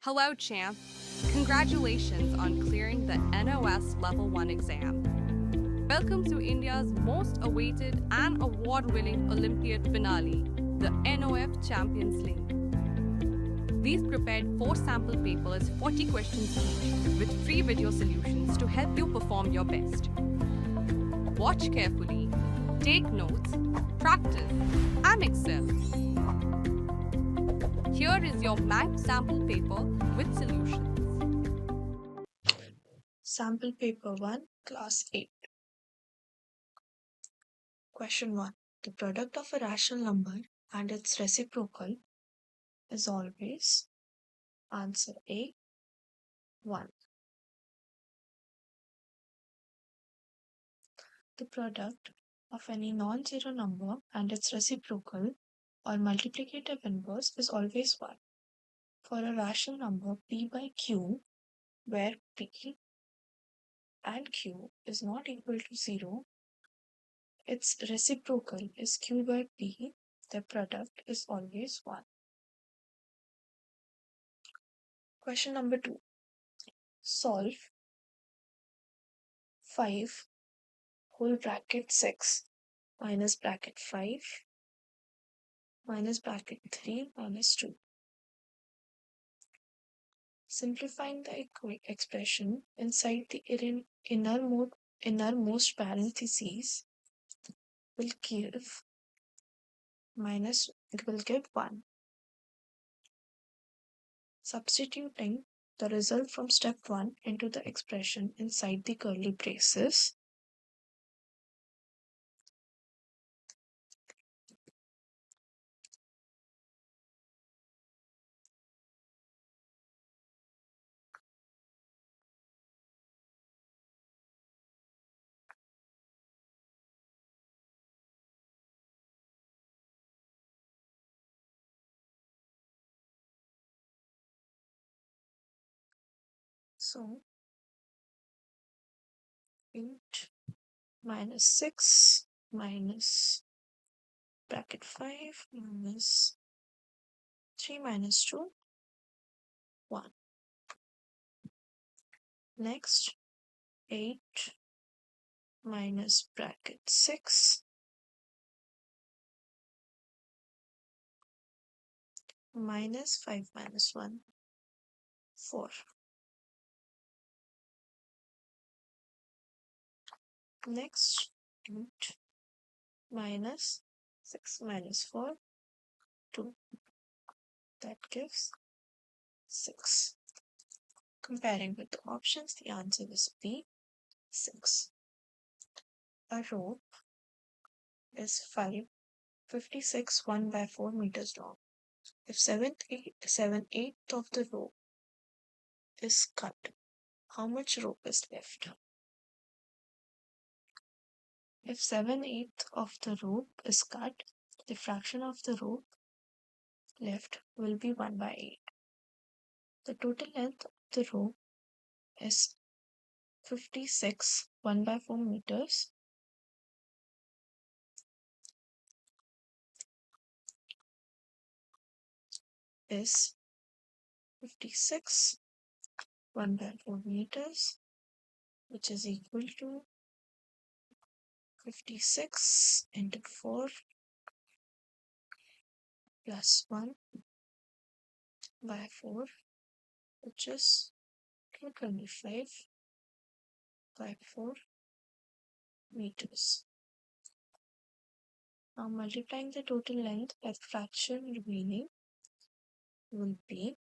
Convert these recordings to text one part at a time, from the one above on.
Hello, champ. Congratulations on clearing the NOS Level 1 exam. Welcome to India's most awaited and award winning Olympiad finale, the NOF Champions League. We've prepared 4 sample papers, 40 questions each, with free video solutions to help you perform your best. Watch carefully, take notes, practice, and excel. Here is your math sample paper with solutions. Sample paper 1, class 8. Question 1. The product of a rational number and its reciprocal is always answer A 1. The product of any non-zero number and its reciprocal or multiplicative inverse is always 1. For a rational number p by q, where p and q is not equal to 0, its reciprocal is q by p, the product is always 1. Question number 2. Solve 5 whole bracket 6 minus bracket 5 minus bracket 3 minus 2. Simplifying the expression inside the innermost parentheses will give 1. Substituting the result from step 1 into the expression inside the curly braces, so 8 minus 6 minus bracket 5 minus 3 minus 2, 1. Next, 8 minus bracket 6 minus 5 minus 1, 4. Next, 8 minus 6 minus 4, 2. That gives 6. Comparing with the options, the answer is B, 6. A rope is 56 1 by 4 meters long. If 7/8 of the rope is cut, how much rope is left? If 7/8 of the rope is cut, the fraction of the rope left will be 1 by 8. The total length of the rope is 56 1 by 4 meters. Is 56 1 by 4 meters, which is equal to 56 into 4 plus 1 by 4, which is 225 by 4 meters. Now multiplying the total length by the fraction remaining will be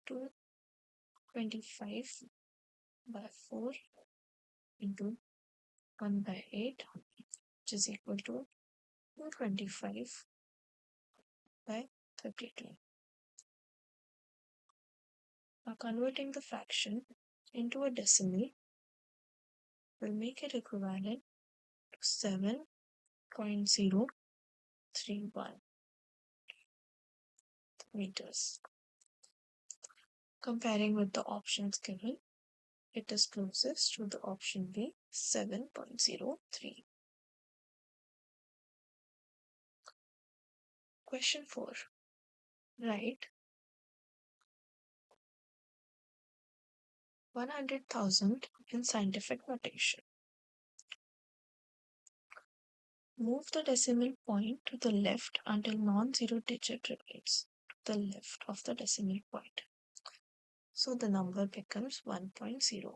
225 by 4 into 1 by 8, which is equal to 225 by 32. Now converting the fraction into a decimal will make it equivalent to 7.031 meters. Comparing with the options given, it is closest to the option B, 7.03. Question 4. Write 100,000 in scientific notation. Move the decimal point to the left until non-zero digit remains to the left of the decimal point. So the number becomes 1.0.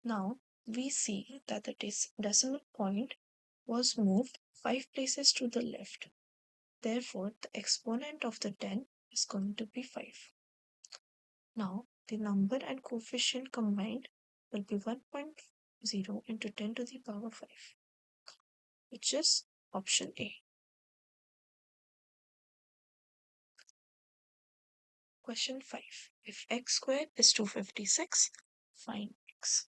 Now we see that the decimal point was moved 5 places to the left. Therefore, the exponent of the 10 is going to be 5. Now, the number and coefficient combined will be 1.0 into 10 to the power 5, which is option A. Question 5. If x squared is 256, find x.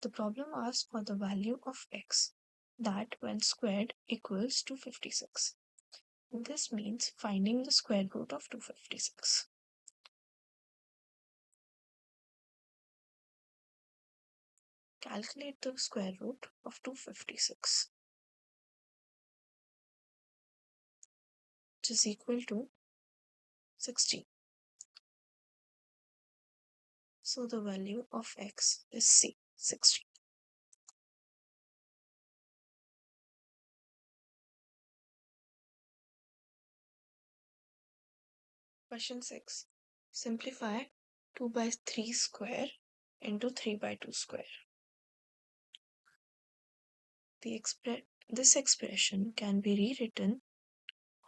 The problem asks for the value of x that when squared equals 256. This means finding the square root of 256. Calculate the square root of 256, which is equal to 16. So the value of x is C, 16. Question 6. Simplify 2 by 3 square into 3 by 2 square. This expression can be rewritten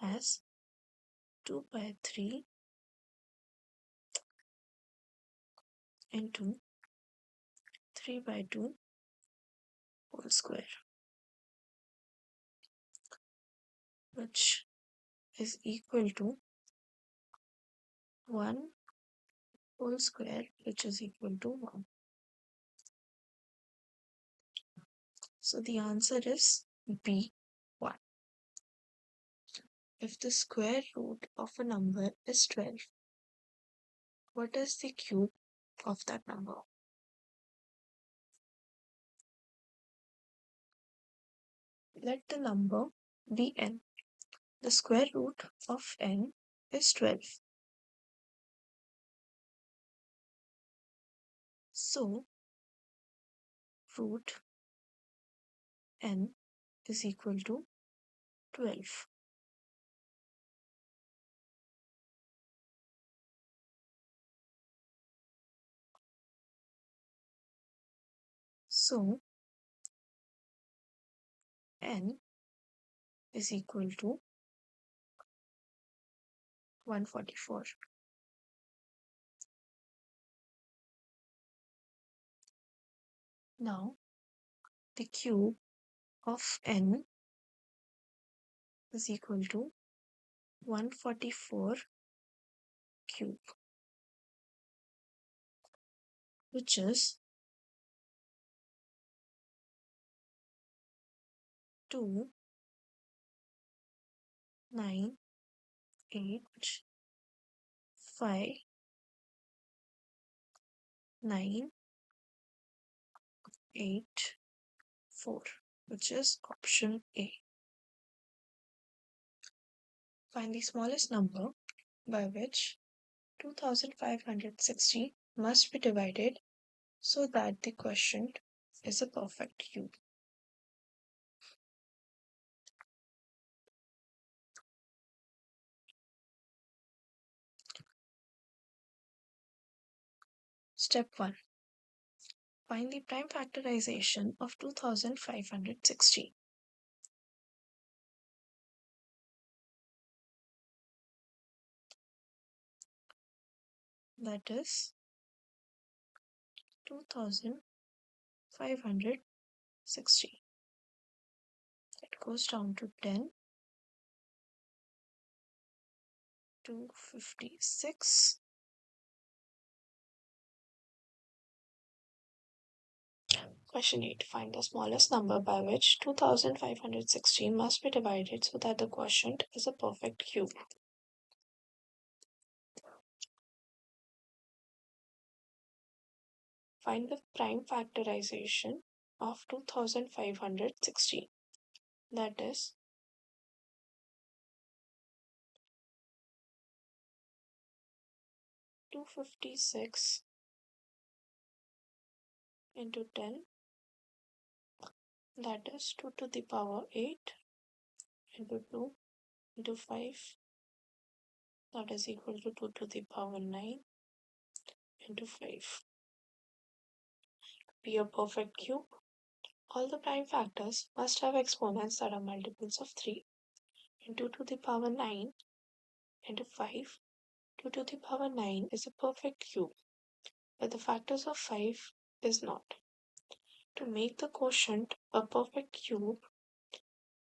as 2 by 3 into 3 by 2 whole square, which is equal to 1 whole square, which is equal to 1. So the answer is B1. If the square root of a number is 12, what is the cube of that number? Let the number be n. The square root of n is 12. So, root n is equal to 12. So, n is equal to 144. Now, the cube of n is equal to 144 cube, which is 2, 9, 8, 5, 9, 8, 4, which is option A. Find the smallest number by which 2560 must be divided so that the quotient is a perfect cube. Step 1. Find the prime factorization of 2560. That is 2560. It goes down to 10, 256. Question 8. Find the smallest number by which 2560 must be divided so that the quotient is a perfect cube. Find the prime factorization of 2560. That is 256 into 10, that is 2 to the power 8 into 2 into 5, that is equal to 2 to the power 9 into 5. Be a perfect cube. All the prime factors must have exponents that are multiples of 3. And 2 to the power 9 into 5, 2 to the power 9 is a perfect cube, but the factors of 5 is not. To make the quotient a perfect cube,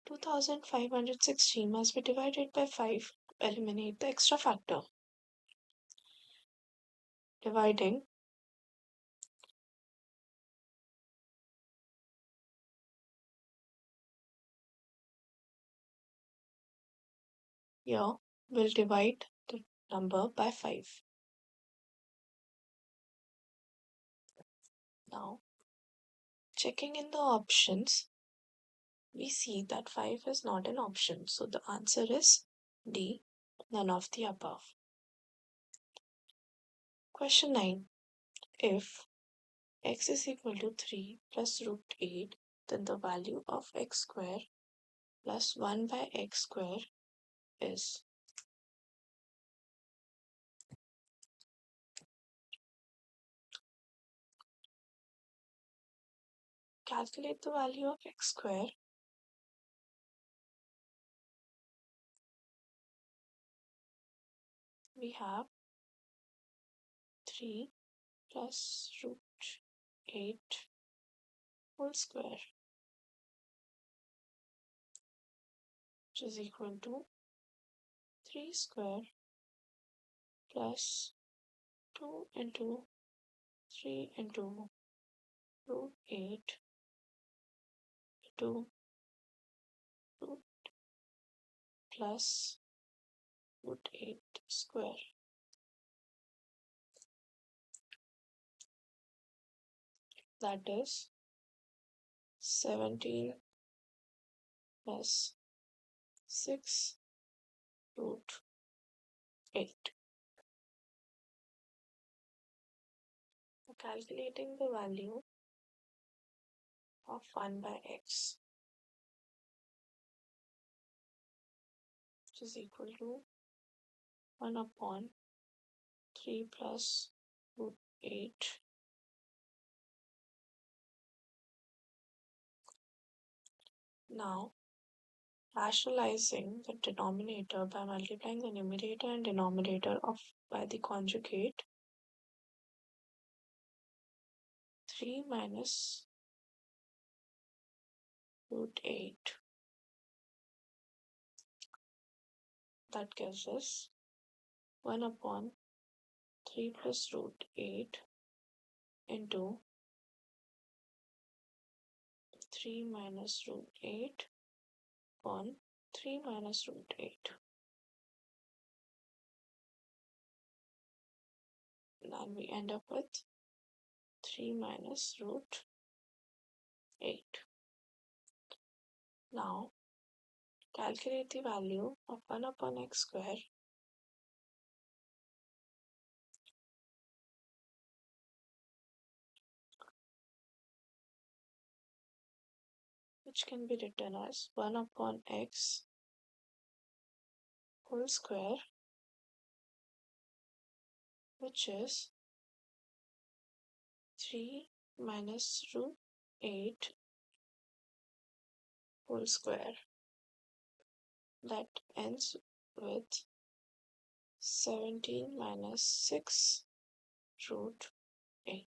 2516 must be divided by 5 to eliminate the extra factor. Dividing here will divide the number by 5. Now, checking in the options, we see that 5 is not an option, so the answer is D, none of the above. Question 9. If x is equal to 3 plus root 8, then the value of x square plus 1 by x square is. Calculate the value of x square. We have 3 plus root 8 whole square, which is equal to 3 square plus 2 into 3 into root 8 into root plus root 8 square. That is 17 plus 6 root 8. Calculating the value of 1 by x, which is equal to 1 upon 3 plus root 8 . Now, rationalizing the denominator by multiplying the numerator and denominator by the conjugate, 3 minus root 8, that gives us 1 upon 3 plus root 8 into 3 minus root 8 upon 3 minus root 8. Then we end up with 3 minus root 8. Now, calculate the value of 1 upon x square, which can be written as 1 upon x whole square, which is 3 minus root 8 whole square. That ends with 17 minus 6 root 8.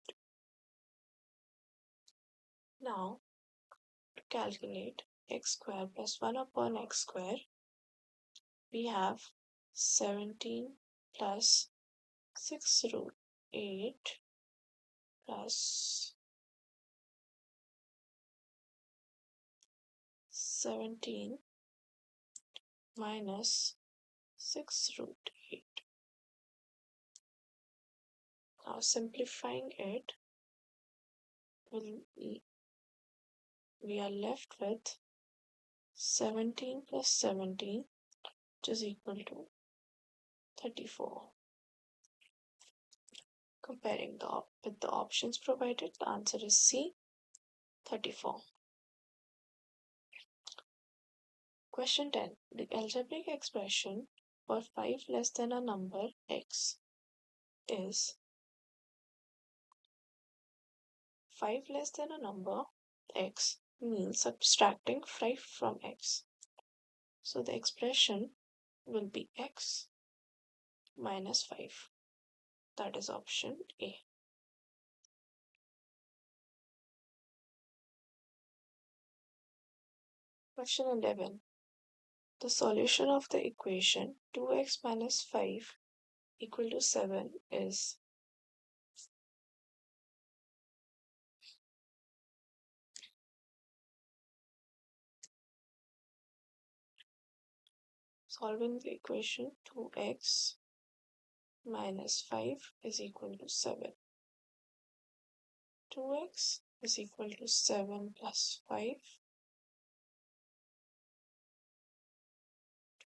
Now, to calculate x square plus 1 upon x square, we have 17 plus 6 root 8 plus 17 minus 6 root 8. Now simplifying it, we are left with 17 plus 17, which is equal to 34. Comparing with the options provided, the answer is C, 34. Question 10. The algebraic expression for 5 less than a number x is 5 less than a number x means subtracting 5 from x. So the expression will be x minus 5. That is option A. Question 11. The solution of the equation 2x minus 5 equal to 7 is solving the equation 2x minus 5 is equal to 7. 2x is equal to 7 plus 5.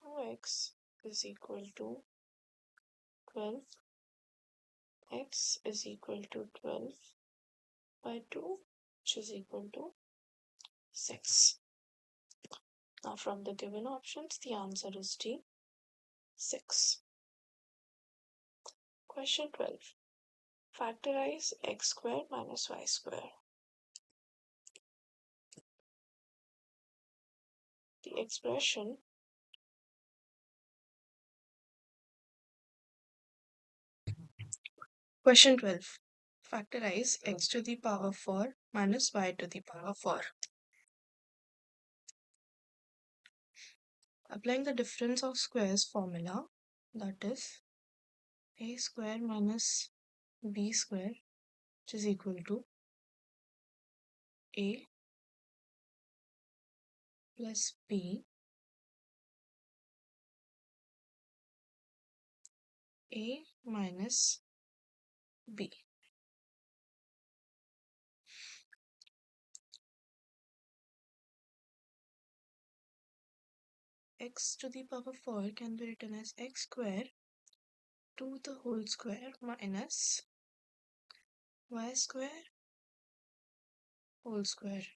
2x is equal to 12. X is equal to 12 by 2, which is equal to 6. Now from the given options, the answer is D, 6. Question 12. Factorize x squared minus y squared. The expression Question 12. Factorize x to the power 4 minus y to the power 4. Applying the difference of squares formula, that is a square minus b square, which is equal to a plus b a minus b. X to the power 4 can be written as x square to the whole square minus y square whole square.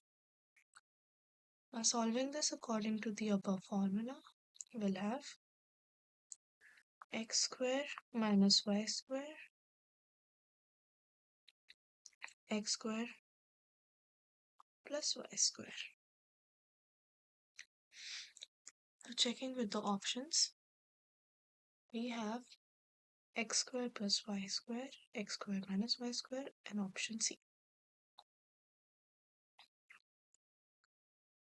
Now solving this according to the above formula, we'll have x square minus y square, x square plus y square. Now checking with the options, we have x square plus y square, x square minus y square, and option C.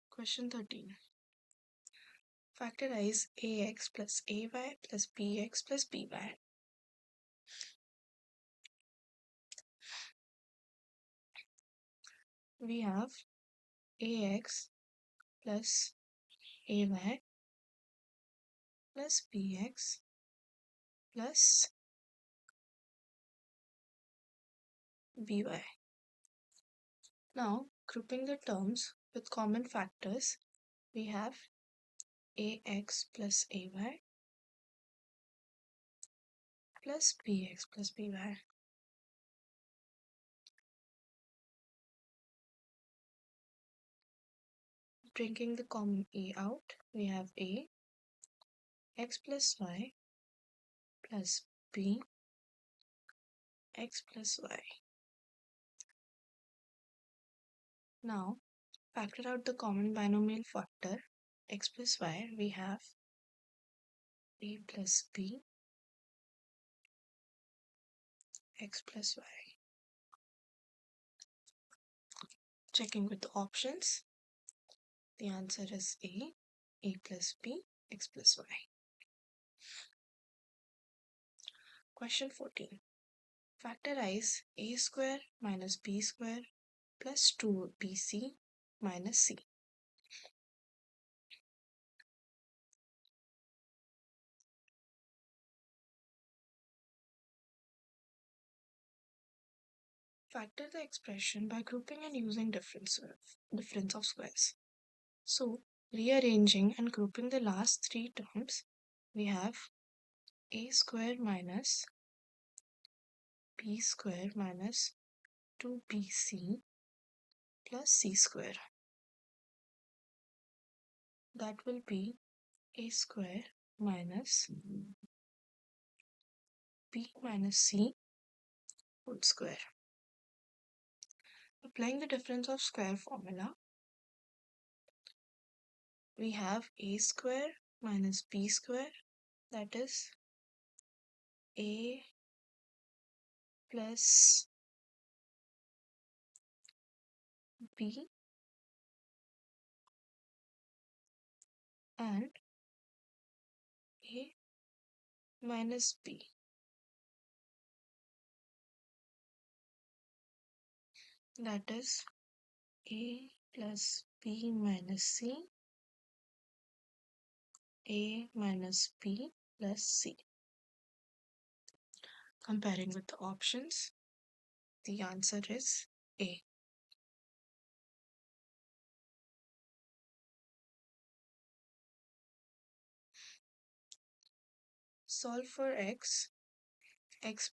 Question 13. Factorize ax plus ay plus bx plus by. We have ax plus ay plus bx plus by. Now, grouping the terms with common factors, we have ax plus ay plus bx plus by. Bringing the common a out, we have a x plus y plus b x plus y. Now, factor out the common binomial factor x plus y, we have a plus b x plus y. Checking with the options, the answer is a plus b x plus y. Question 14. Factorize a square minus b square plus 2bc minus c. Factor the expression by grouping and using difference of squares. So, rearranging and grouping the last three terms, we have a square minus b square minus 2bc plus c square. That will be a square minus b minus c whole square. Applying the difference of square formula, we have a square minus b square, that is a plus b, and a minus b, that is a plus b minus c, a minus b plus c. Comparing with the options, the answer is A. Solve for x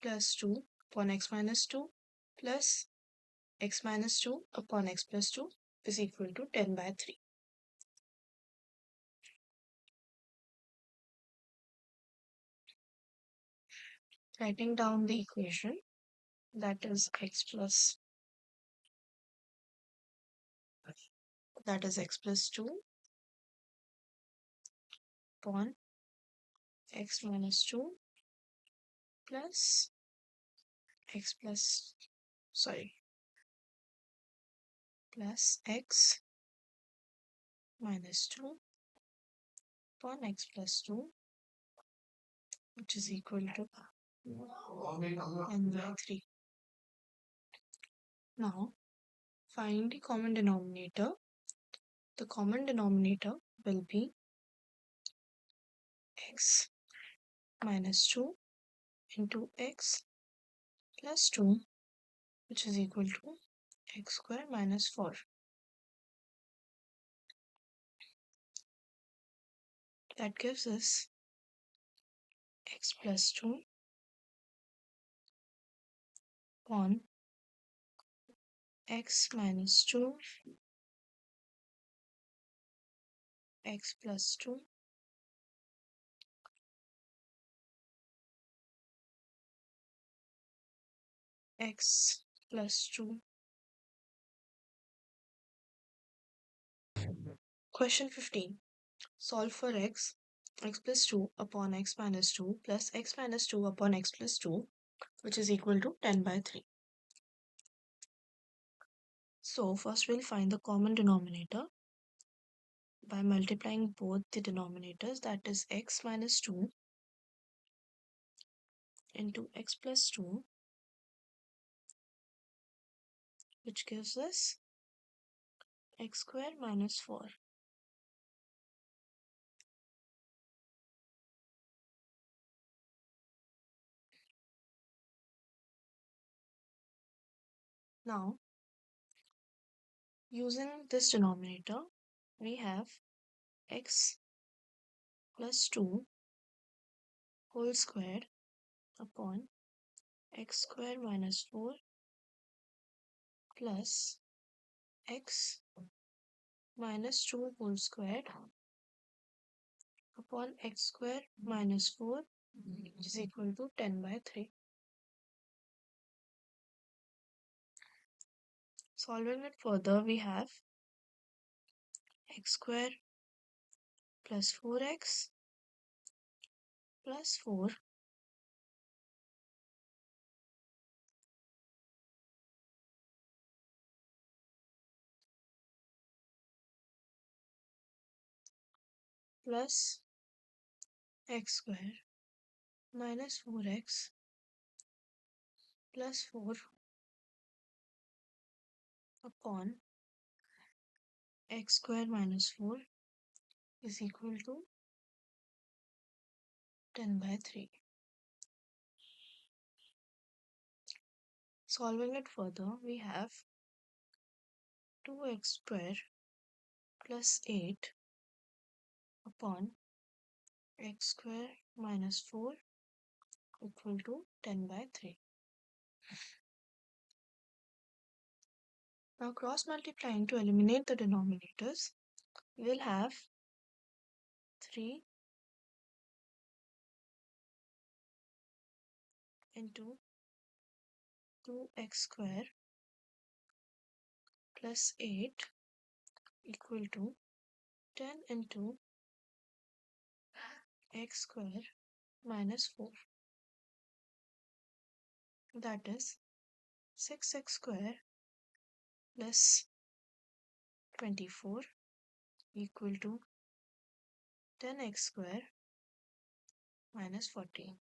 plus 2 upon x minus 2 plus x minus 2 upon x plus 2 is equal to 10 by 3. Writing down the equation, that is x plus 2 upon x minus 2 plus x plus plus x minus 2 upon x plus 2, which is equal to n by 3. Now find the common denominator. The common denominator will be x minus 2 into x plus 2, which is equal to x square minus 4. That gives us x plus 2 upon x minus 2, x plus 2 x plus 2. Question 15. Solve for x plus 2 upon x minus 2 plus x minus 2 upon x plus 2, which is equal to 10 by 3. So first we'll find the common denominator by multiplying both the denominators, that is x minus 2 into x plus 2, which gives us x square minus 4. Now, using this denominator, we have x plus 2 whole squared upon x square minus 4 plus x minus 2 whole squared upon x square minus 4, which is equal to 10 by 3. Solving it further, we have x square plus 4x plus 4 plus x square minus 4x plus 4 upon x square minus 4 is equal to 10 by 3. Solving it further, we have 2x square plus 8 upon x square minus 4 equal to 10 by 3. Now cross multiplying to eliminate the denominators, we'll have 3 into 2x square plus 8 equal to 10 into x square minus 4. That is 6x square plus 24 equal to 10x square minus 40.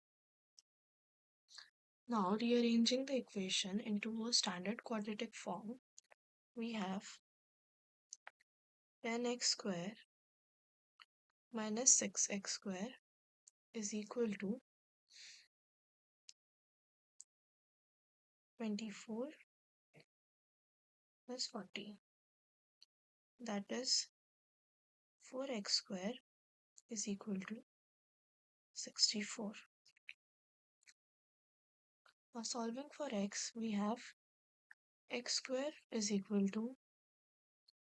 Now rearranging the equation into a standard quadratic form, we have 10x square minus 6x square is equal to 24 plus 40. That is 4x square is equal to 64. Now solving for x, we have x square is equal to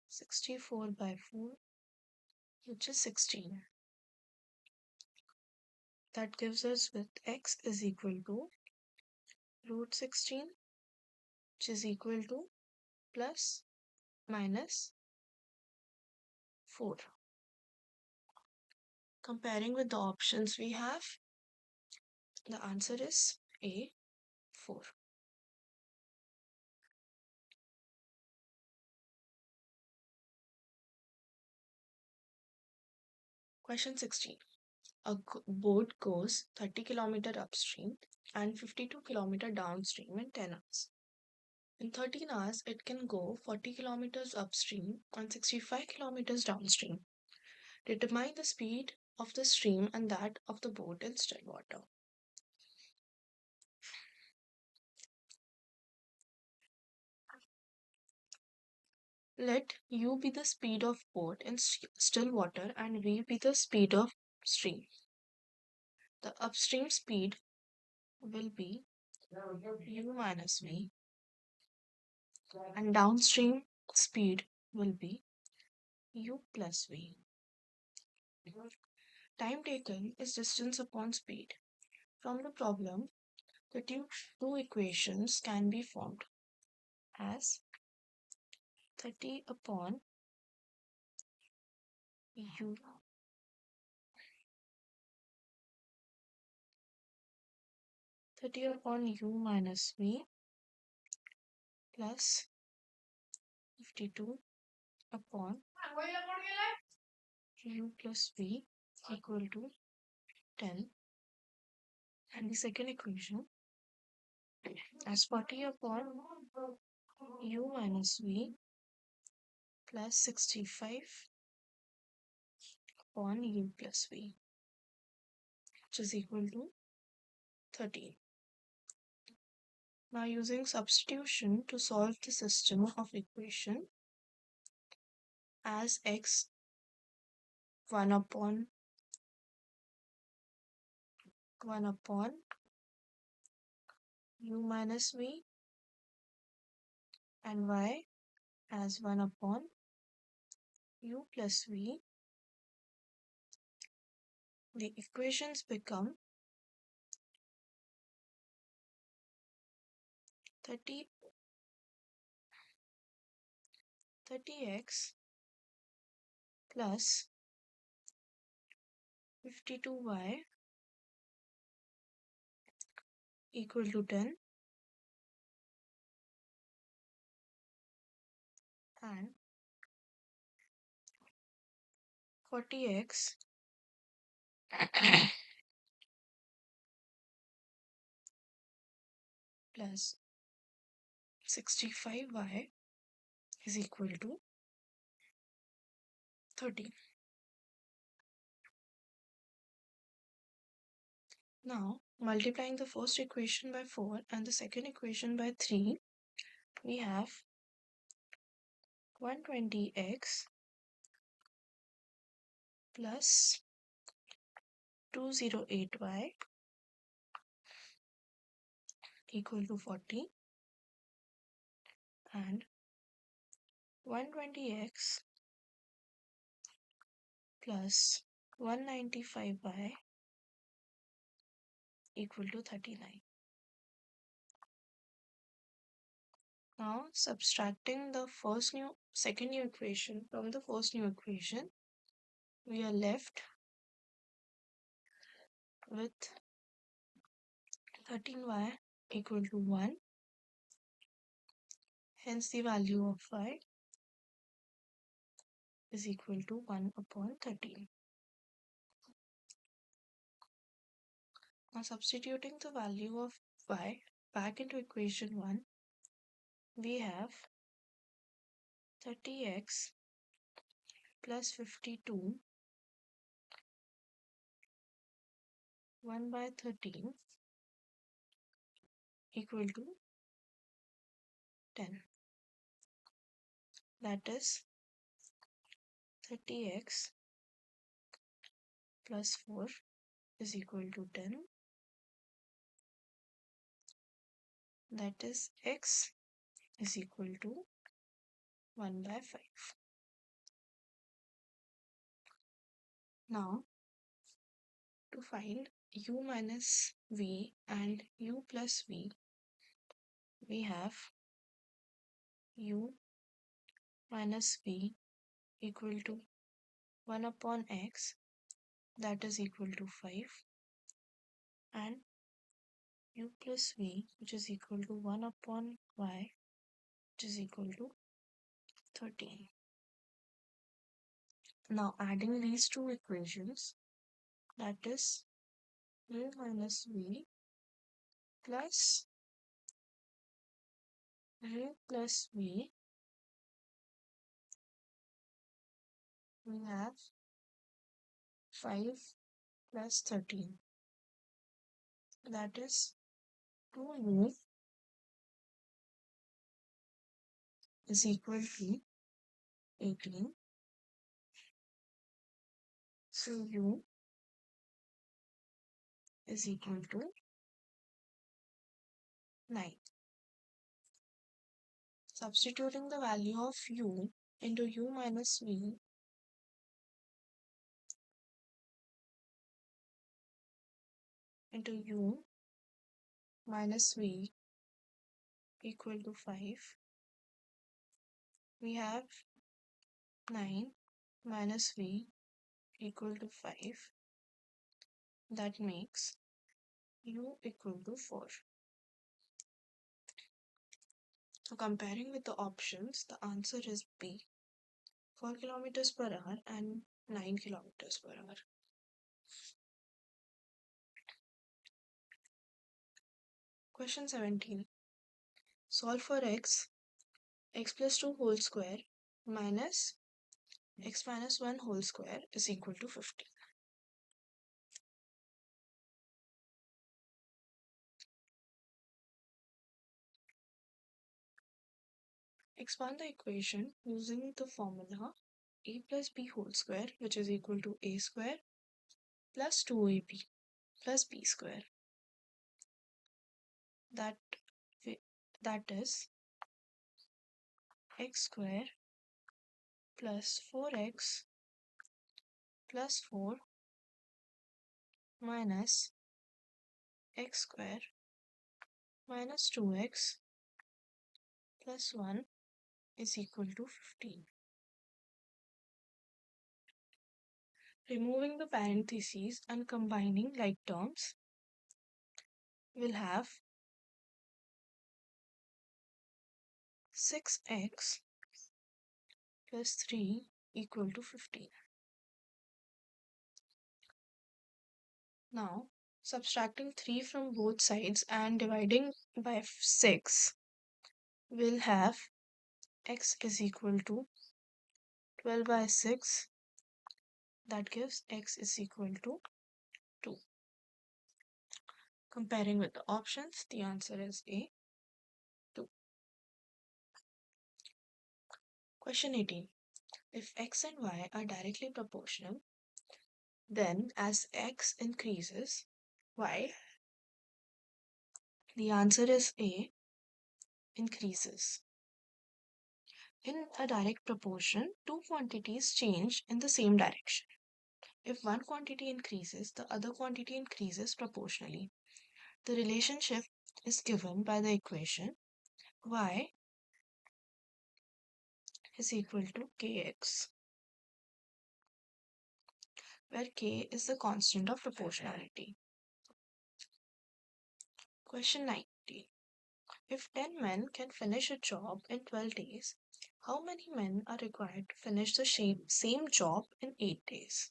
64 by 4, which is 16. That gives us with x is equal to root 16, which is equal to plus minus 4. Comparing with the options we have, the answer is A, 4. Question 16. A boat goes 30 km upstream and 52 km downstream in 10 hours. In 13 hours, it can go 40 kilometers upstream and 65 kilometers downstream. Determine the speed of the stream and that of the boat in still water. Let u be the speed of boat in still water and v be the speed of stream. The upstream speed will be u minus v and downstream speed will be u plus v. Time taken is distance upon speed. From the problem, the two equations can be formed as 30 upon u 30 upon u minus v plus 52 upon u plus v equal to 10, and the second equation as 40 upon u minus v plus 65 upon u plus v, which is equal to 13. Now using substitution to solve the system of equation as x 1 upon u minus v and y as 1 upon u plus v, the equations become 30x plus 52y equal to 10 and 40x plus 65y is equal to 13. Now, multiplying the first equation by 4 and the second equation by 3, we have 120x plus 208y equal to 40 and 120x plus 195y equal to 39. Now subtracting the second new equation from the first new equation, we are left with 13y equal to 1. Hence the value of y is equal to 1 upon 13. Now substituting the value of y back into equation 1, we have 30x plus 52 1 by 13 equal to 10. That is 30x plus 4 is equal to 10. That is x is equal to 1 by 5. Now to find u minus v and u plus v, we have u minus v equal to 1 upon x, that is equal to 5, and u plus v, which is equal to 1 upon y, which is equal to 13. Now adding these two equations, that is u minus v plus u plus v, we have 5 plus 13. That is 2u is equal to 18. So u is equal to 9. Substituting the value of u into u minus v, into u minus v equal to 5, we have 9 minus v equal to 5. That makes u equal to 4. So comparing with the options, the answer is B, 4 kilometers per hour and 9 kilometers per hour. Question 17. Solve for x plus 2 whole square minus x minus 1 whole square is equal to 50. Expand the equation using the formula a plus b whole square, which is equal to a square plus 2ab plus b square. That is x square plus 4x plus 4 minus x square minus 2x plus 1 is equal to 15. Removing the parentheses and combining like terms, we'll have 6x plus 3 equal to 15. Now, subtracting 3 from both sides and dividing by 6, we'll have x is equal to 12 by 6. That gives x is equal to 2. Comparing with the options, the answer is A, 2. Question 18. If x and y are directly proportional, then as x increases, y The answer is A, increases. In a direct proportion, two quantities change in the same direction. If one quantity increases, the other quantity increases proportionally. The relationship is given by the equation y is equal to kx, where k is the constant of proportionality. Question 19. If 10 men can finish a job in 12 days, how many men are required to finish the same job in 8 days?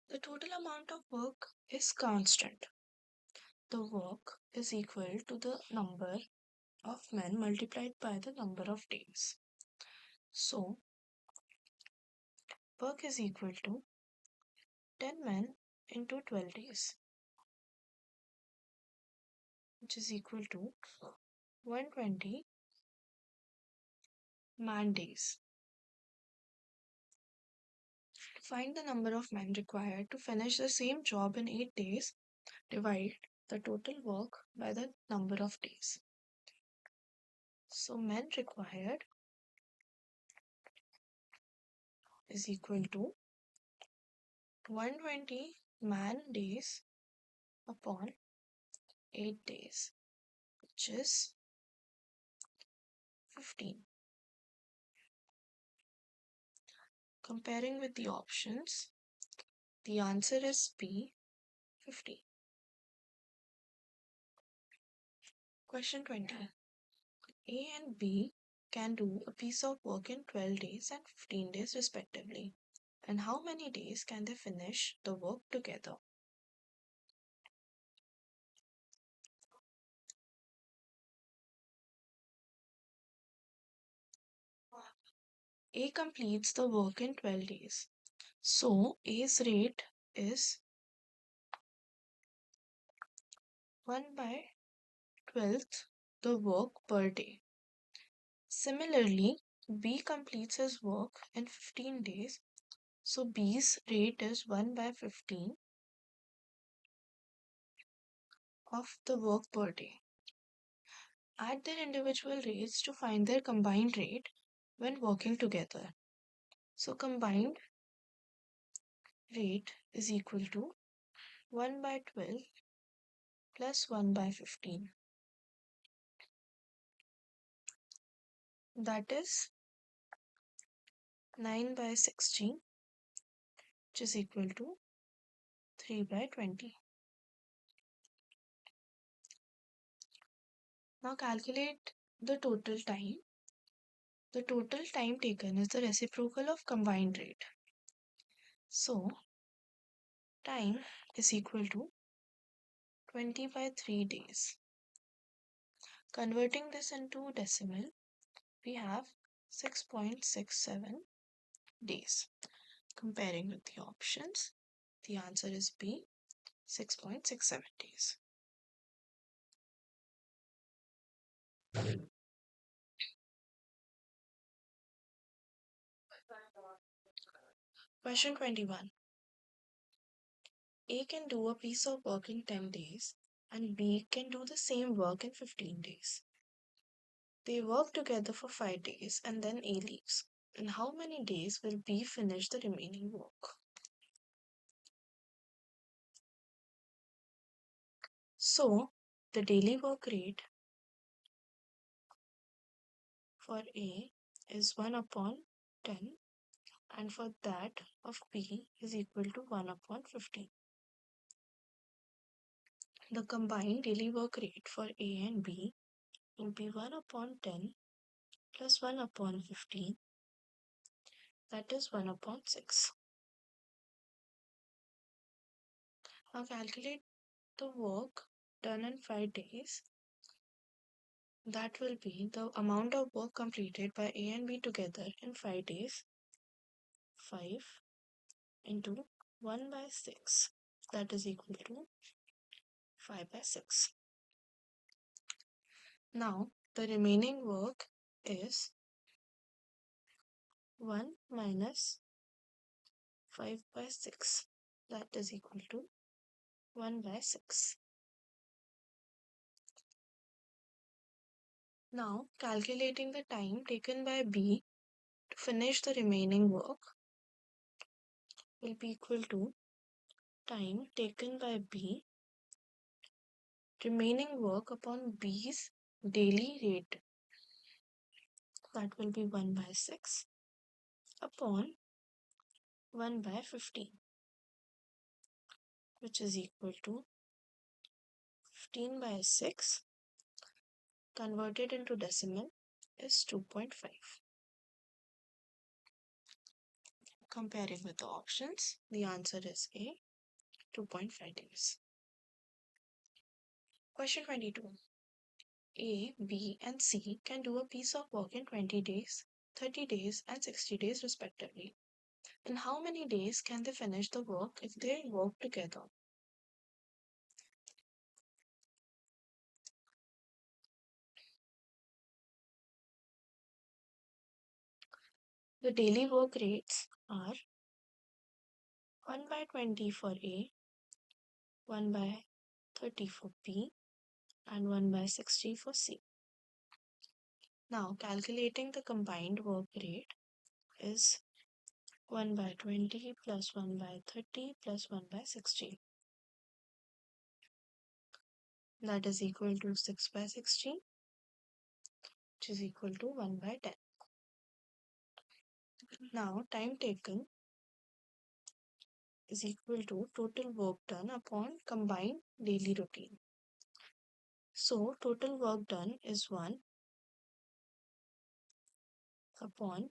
The total amount of work is constant. The work is equal to the number of men multiplied by the number of days. So, work is equal to 10 men into 12 days, which is equal to 120 man days. To find the number of men required to finish the same job in 8 days, divide the total work by the number of days. So, men required is equal to 120 man days upon 8 days, which is 15. Comparing with the options, the answer is B, 50. Question 20. A and B can do a piece of work in 12 days and 15 days respectively. And how many days can they finish the work together? A completes the work in 12 days. So A's rate is 1 by 12th the work per day. Similarly, B completes his work in 15 days. So B's rate is 1 by 15 of the work per day. Add their individual rates to find their combined rate when working together. So combined rate is equal to 1 by 12 plus 1 by 15. That is 9 by 16, which is equal to 3 by 20. Now calculate the total time. The total time taken is the reciprocal of combined rate. So time is equal to 20 by 3 days. Converting this into decimal, we have 6.67 days. Comparing with the options, the answer is B, 6.67 days. Question 21. A can do a piece of work in 10 days and B can do the same work in 15 days. They work together for 5 days and then A leaves. In how many days will B finish the remaining work? So, the daily work rate for A is 1 upon 10 and for that of B is equal to 1 upon 15. The combined daily work rate for A and B will be 1 upon 10 plus 1 upon 15, that is 1 upon 6. Now calculate the work done in 5 days. That will be the amount of work completed by A and B together in 5 days. 5 into 1 by 6, that is equal to 5 by 6. Now the remaining work is 1 minus 5 by 6. That is equal to 1 by 6. Now, calculating the time taken by B to finish the remaining work will be equal to time taken by B remaining work upon B's daily rate. That will be 1 by 6 upon 1 by 15, which is equal to 15 by 6 converted into decimal is 2.5. Comparing with the options, the answer is A, 2.5 days. Question 22. A, B, and C can do a piece of work in 20 days, 30 days, and 60 days respectively. In how many days can they finish the work if they work together? The daily work rates are 1 by 20 for A, 1 by 30 for B, and 1 by 60 for C. Now, calculating the combined work rate is 1 by 20 plus 1 by 30 plus 1 by 60. That is equal to 6 by 60, which is equal to 1 by 10. Now, time taken is equal to total work done upon combined daily routine. So, total work done is 1 upon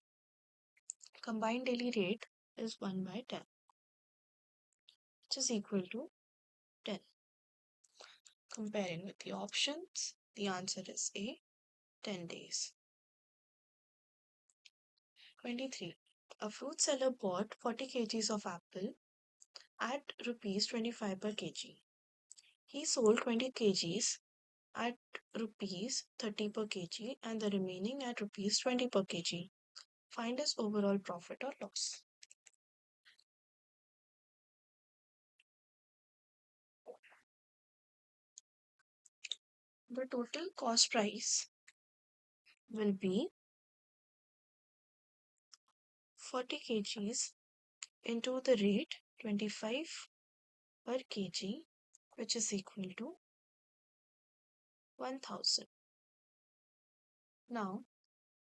combined daily rate is 1 by 10, which is equal to 10. Comparing with the options, the answer is A, 10 days. 23. A fruit seller bought 40 kgs of apple at rupees 25 per kg. He sold 20 kgs at rupees 30 per kg and the remaining at rupees 20 per kg. Find his overall profit or loss. The total cost price will be 40 kgs into the rate 25 per kg, which is equal to 1000. Now,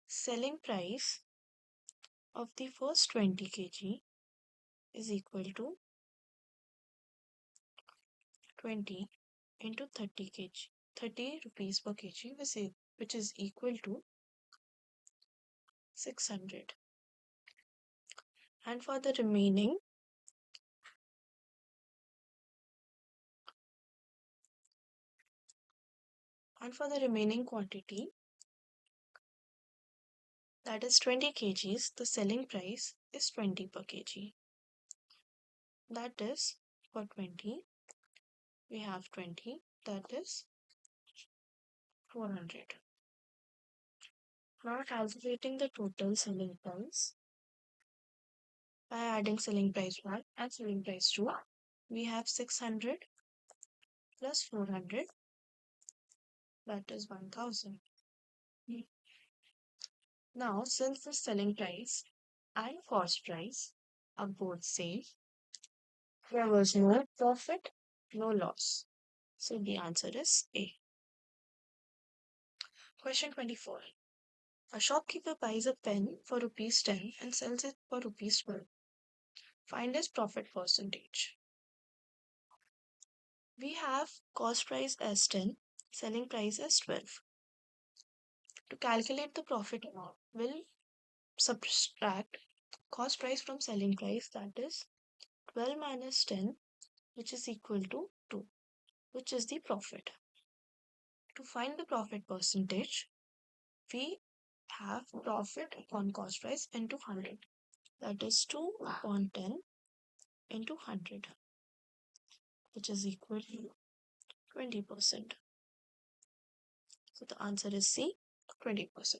selling price of the first 20 kg is equal to 20 into 30 kg, 30 rupees per kg, which is equal to 600. And for the remaining quantity, that is 20 kgs, the selling price is 20 per kg. That is, for 20, we have 20, that is 400. Now calculating the total selling price by adding selling price 1 and selling price 2, we have 600 plus 400, that is 1000. Now, since the selling price and cost price are both same, there was no profit, no loss. So the answer is A. Question 24. A shopkeeper buys a pen for rupees 10 and sells it for rupees 12. Find his profit percentage. We have cost price as 10, selling price as 12. To calculate the profit amount, we'll subtract cost price from selling price, that is 12 minus 10, which is equal to 2, which is the profit. To find the profit percentage, we have profit upon cost price into 100. That is 2 upon 10 into 100, which is equal to 20%. So the answer is C, 20%.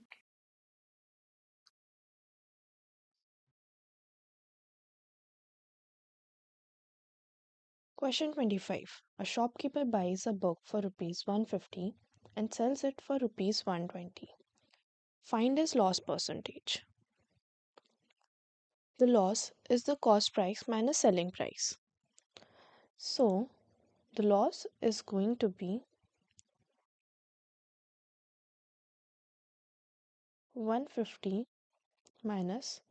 Question 25. A shopkeeper buys a book for rupees 150 and sells it for rupees 120. Find his loss percentage. The loss is the cost price minus selling price. So, the loss is going to be 150 minus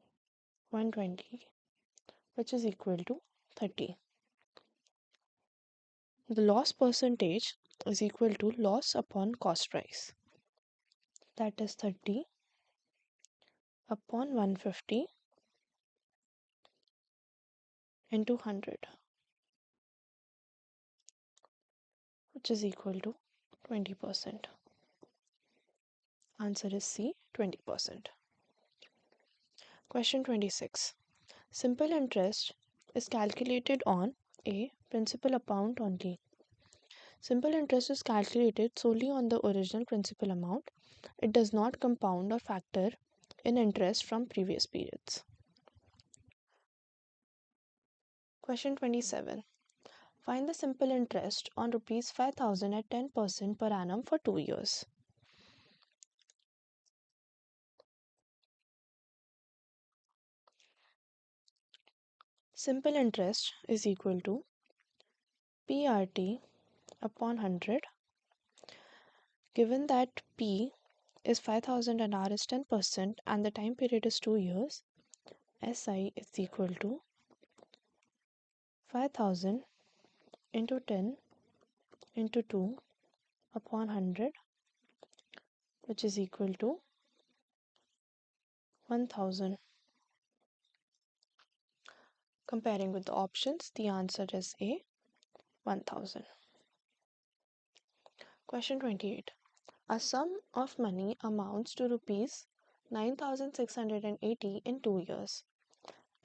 120, which is equal to 30. The loss percentage is equal to loss upon cost price. That is 30 upon 150 into 100, which is equal to 20%. Answer is C, 20%. Question 26. Simple interest is calculated on A. Principal amount only. Simple interest is calculated solely on the original principal amount. It does not compound or factor in interest from previous periods. Question 27. Find the simple interest on rupees 5,000 at 10% per annum for 2 years. Simple interest is equal to PRT upon 100. Given that P is 5,000 and R is 10% and the time period is 2 years, SI is equal to 5,000 into 10 into 2 upon 100, which is equal to 1,000. Comparing with the options, the answer is A, 1,000. Question 28. A sum of money amounts to rupees 9,680 in 2 years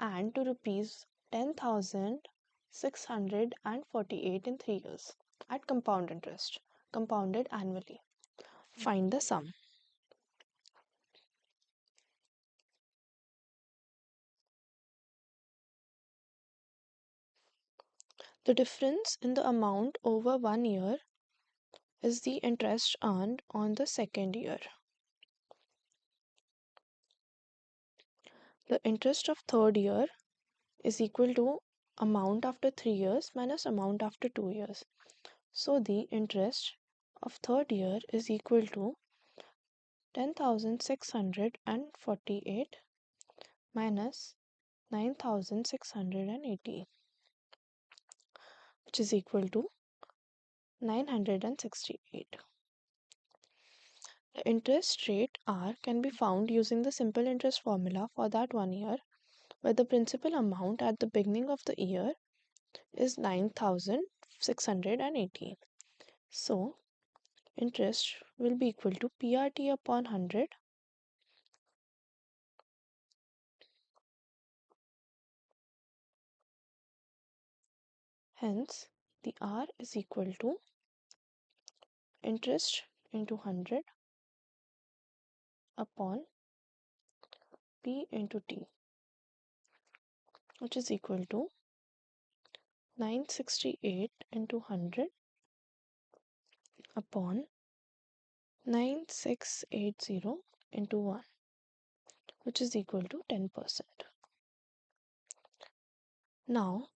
and to rupees 10,648 in 3 years at compound interest, compounded annually. Find the sum. The difference in the amount over 1 year is the interest earned on the second year. The interest of third year is equal to amount after 3 years minus amount after 2 years. So the interest of third year is equal to 10,648 minus 9,680, which is equal to 968. The interest rate R can be found using the simple interest formula for that 1 year, where the principal amount at the beginning of the year is 9,680. So, interest will be equal to PRT upon 100 hence the R is equal to interest into 100 upon P into T, which is equal to 968 into 100 upon 9680 into 1, which is equal to 10%. Now,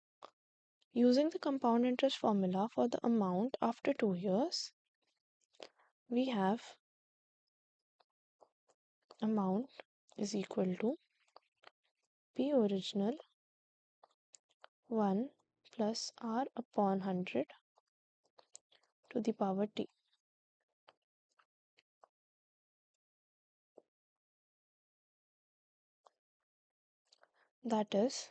using the compound interest formula for the amount after 2 years, we have amount is equal to P original 1 plus R upon 100 to the power T. That is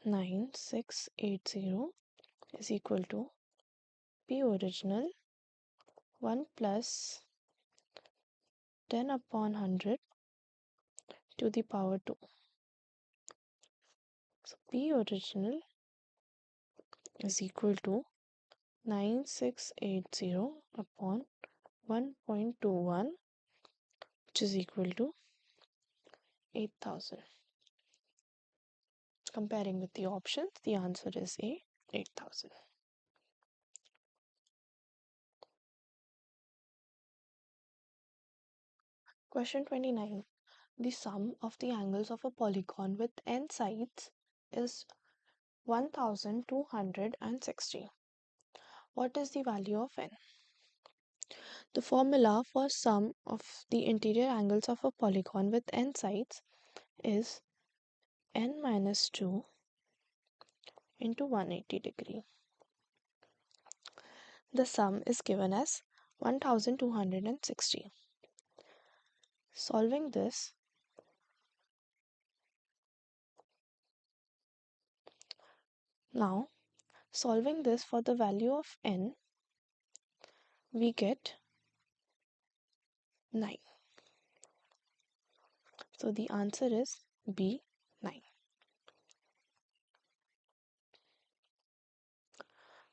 9680 is equal to P original 1 plus 10 upon 100 to the power 2. So P original is equal to 9680 upon 1.21, which is equal to 8,000. Comparing with the options, the answer is A, 8,000. Question 29. The sum of the angles of a polygon with n sides is 1260. What is the value of n? The formula for sum of the interior angles of a polygon with n sides is n minus 2 into 180 degree. The sum is given as 1260. Solving this, now solving this for the value of n, we get 9. So the answer is B, 9.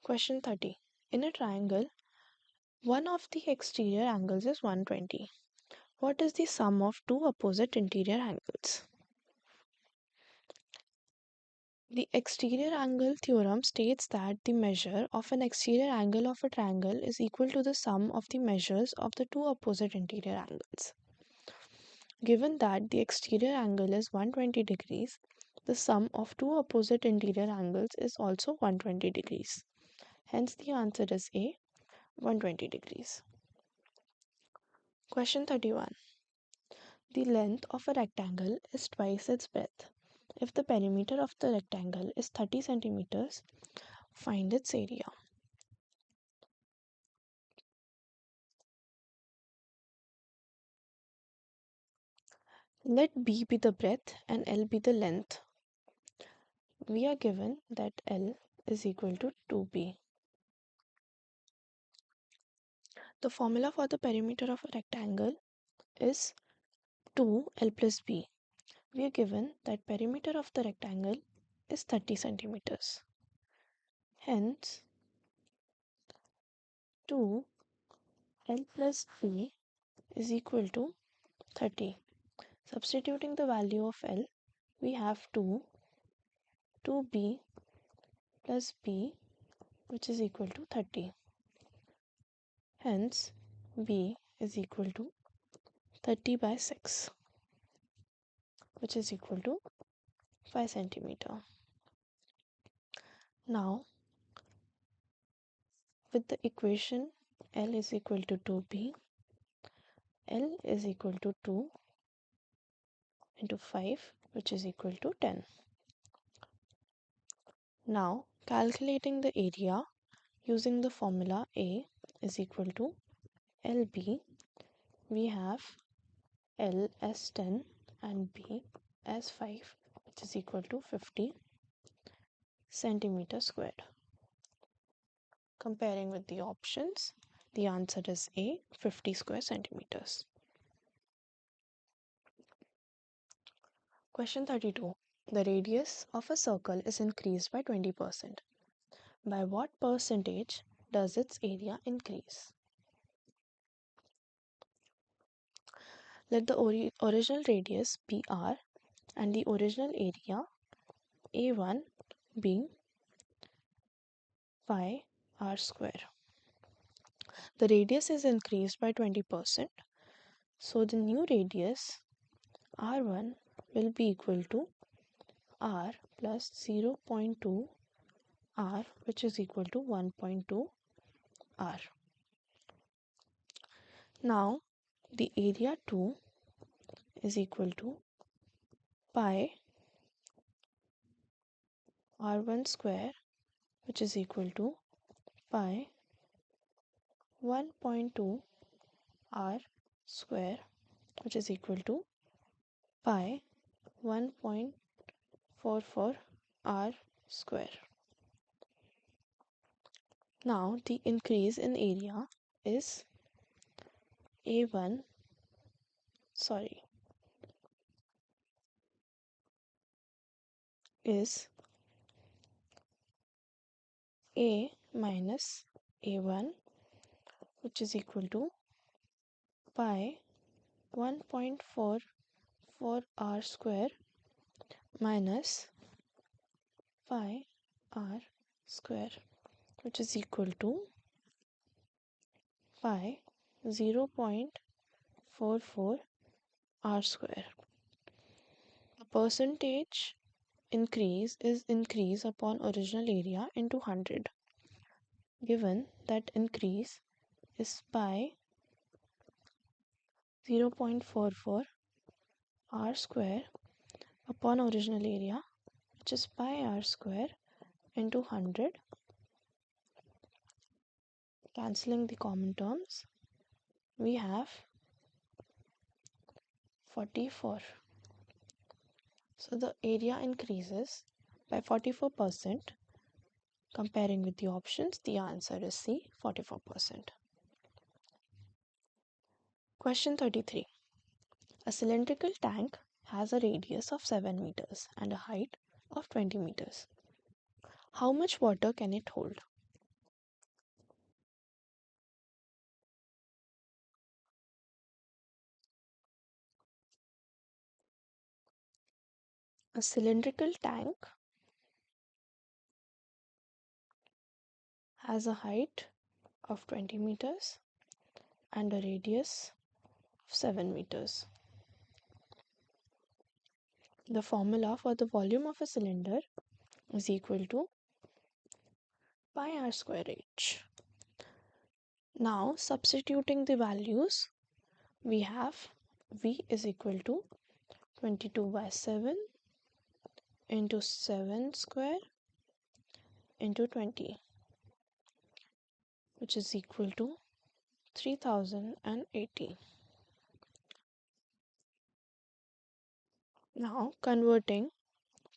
Question 30. In a triangle, one of the exterior angles is 120. What is the sum of two opposite interior angles? The exterior angle theorem states that the measure of an exterior angle of a triangle is equal to the sum of the measures of the two opposite interior angles. Given that the exterior angle is 120 degrees, the sum of two opposite interior angles is also 120 degrees. Hence the answer is A, 120 degrees. Question 31. The length of a rectangle is twice its breadth. If the perimeter of the rectangle is 30 centimeters, find its area. Let B be the breadth and L be the length. We are given that L is equal to 2B. The formula for the perimeter of a rectangle is 2L plus B. We are given that perimeter of the rectangle is 30 centimeters. Hence, 2L plus B is equal to 30. Substituting the value of L, we have 2B plus B, which is equal to 30. Hence, B is equal to 30 by 6, which is equal to 5 centimeter. Now, with the equation L is equal to 2B, L is equal to 2 into 5, which is equal to 10. Now, calculating the area using the formula A is equal to LB, we have L as 10 and B as 5, which is equal to 50 centimeter squared. Comparing with the options, the answer is A, 50 square centimeters. Question 32. The radius of a circle is increased by 20%. By what percentage does its area increase? Let the original radius be R and the original area A1 be pi R square. The radius is increased by 20%. So the new radius R1 will be equal to R plus 0.2 R, which is equal to 1.2 R. Now the area 2 is equal to pi R1 square, which is equal to pi 1.2 R square, which is equal to pi 1.44 R square. Now the increase in area is A1, is A minus A1, which is equal to pi 1.44 R square minus pi R square, which is equal to pi 0.44 r square. The percentage increase is increase upon original area into 100. Given that increase is pi 0.44 r square upon original area, which is pi r square into 100, cancelling the common terms, we have 44. So the area increases by 44%. Comparing with the options, the answer is C, 44%. Question 33. A cylindrical tank has a radius of 7 meters and a height of 20 meters. How much water can it hold? A cylindrical tank has a height of 20 meters and a radius of 7 meters. The formula for the volume of a cylinder is equal to pi r square h. Now substituting the values, we have V is equal to 22 by 7 into 7 square into 20, which is equal to 3080. Now converting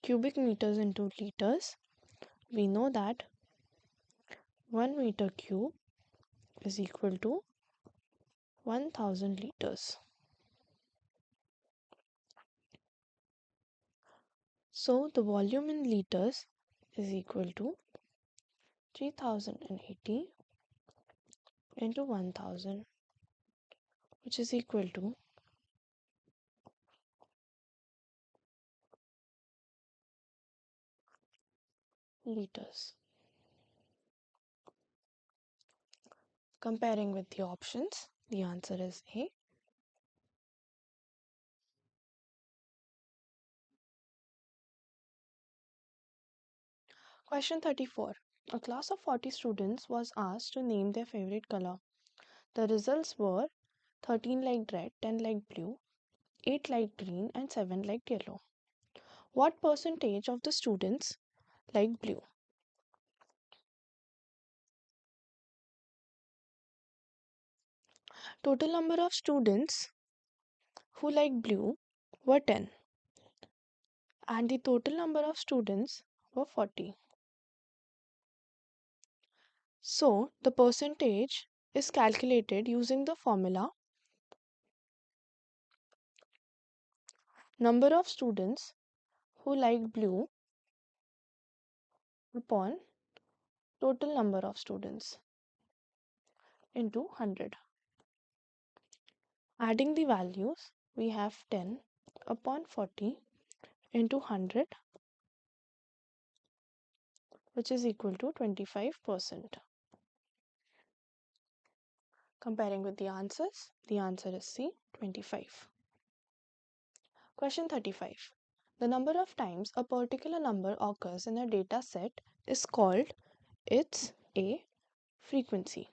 cubic meters into liters, we know that 1 meter cube is equal to 1000 liters. So the volume in liters is equal to 3080 into 1000, which is equal to liters. Comparing with the options, the answer is A. Question 34. A class of 40 students was asked to name their favorite color. The results were 13 liked red, 10 liked blue, 8 liked green, and 7 liked yellow. What percentage of the students liked blue? Total number of students who liked blue were 10, and the total number of students were 40. So the percentage is calculated using the formula number of students who liked blue upon total number of students into 100. Adding the values, we have 10 upon 40 into 100, which is equal to 25%. Comparing with the answer is C, 25. Question 35. The number of times a particular number occurs in a data set is called its a frequency.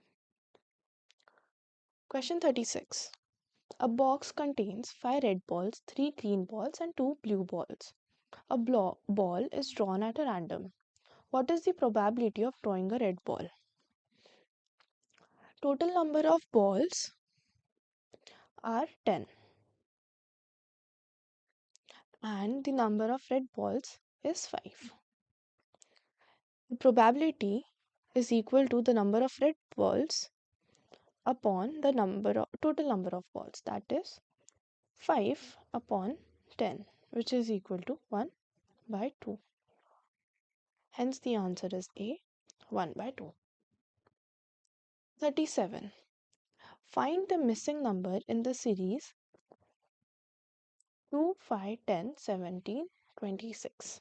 Question 36. A box contains 5 red balls, 3 green balls, and 2 blue balls. A ball is drawn at a random. What is the probability of drawing a red ball? Total number of balls are 10, and the number of red balls is 5. The probability is equal to the number of red balls upon the total number of balls, that is 5 upon 10, which is equal to 1 by 2. Hence the answer is A, 1 by 2. 37. Find the missing number in the series 2, 5, 10, 17, 26.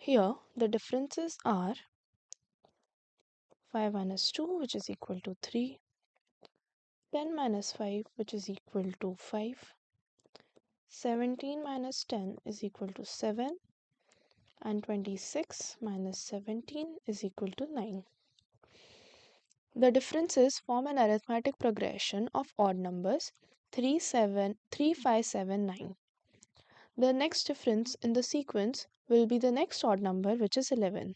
Here the differences are 5 minus 2, which is equal to 3, 10 minus 5, which is equal to 5, 17 minus 10 is equal to 7, and 26 minus 17 is equal to 9. The differences form an arithmetic progression of odd numbers 3, 7, 3, 5, 7, 9. The next difference in the sequence will be the next odd number, which is 11.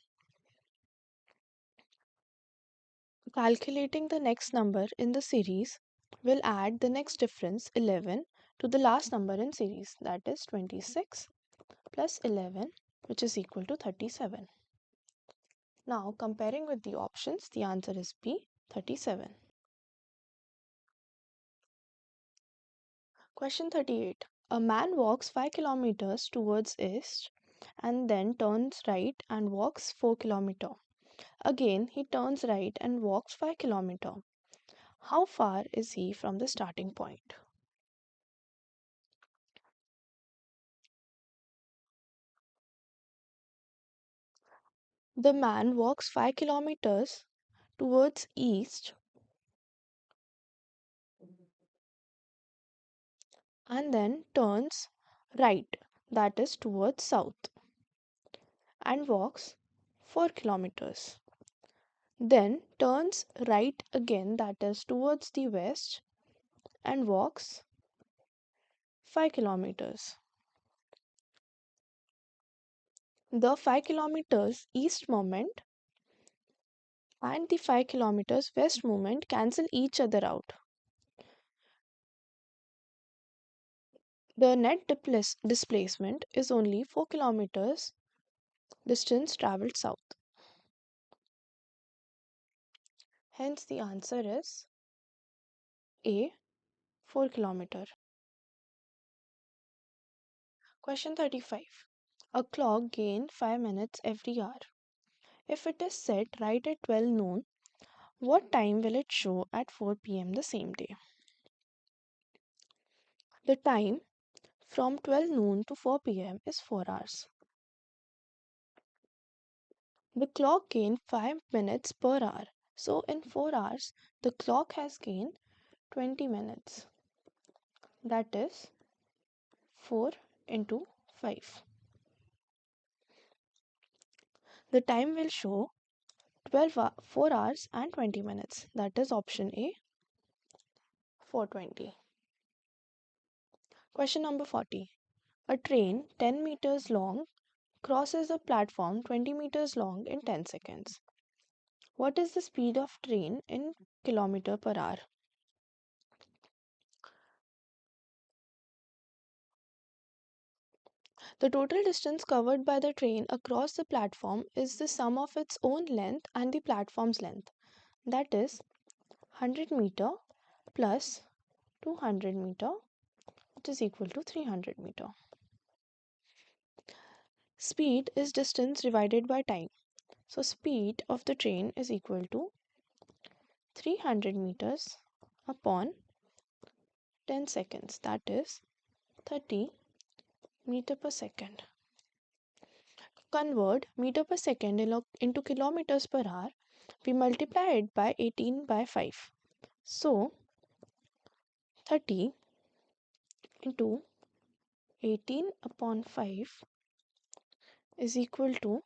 Calculating the next number in the series will add the next difference 11 to the last number in series, that is 26 plus 11, which is equal to 37. Now comparing with the options, the answer is B, 37. Question 38. A man walks 5 kilometers towards east and then turns right and walks 4 kilometers. Again, he turns right and walks 5 kilometers. How far is he from the starting point? The man walks 5 kilometers towards east and then turns right, that is towards south, and walks 4 kilometers. Then turns right again, that is towards the west, and walks 5 kilometers. The 5 kilometers east movement and the 5 kilometers west movement cancel each other out. The net displacement is only 4 kilometers distance traveled south. Hence the answer is A, 4 kilometer. Question 35. A clock gains 5 minutes every hour. If it is set right at 12 noon, what time will it show at 4 p.m. the same day? The time from 12 noon to 4 p.m. is 4 hours. The clock gained 5 minutes per hour. So in 4 hours, the clock has gained 20 minutes. That is 4 into 5. The time will show 4 hours and 20 minutes. That is option A, 4:20. Question number 40. A train 10 meters long crosses a platform 20 meters long in 10 seconds. What is the speed of train in kilometer per hour? The total distance covered by the train across the platform is the sum of its own length and the platform's length. That is 100 meter plus 200 meter, which is equal to 300 meter. Speed is distance divided by time. So speed of the train is equal to 300 meters upon 10 seconds. That is 30 meter per second. Convert meter per second into kilometers per hour. We multiply it by 18 by 5. So 30 into 18 upon 5 is equal to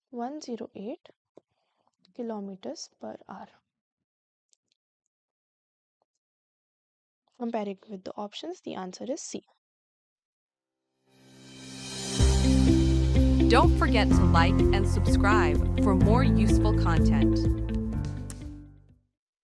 108 kilometers per hour. Comparing with the options, the answer is C. Don't forget to like and subscribe for more useful content.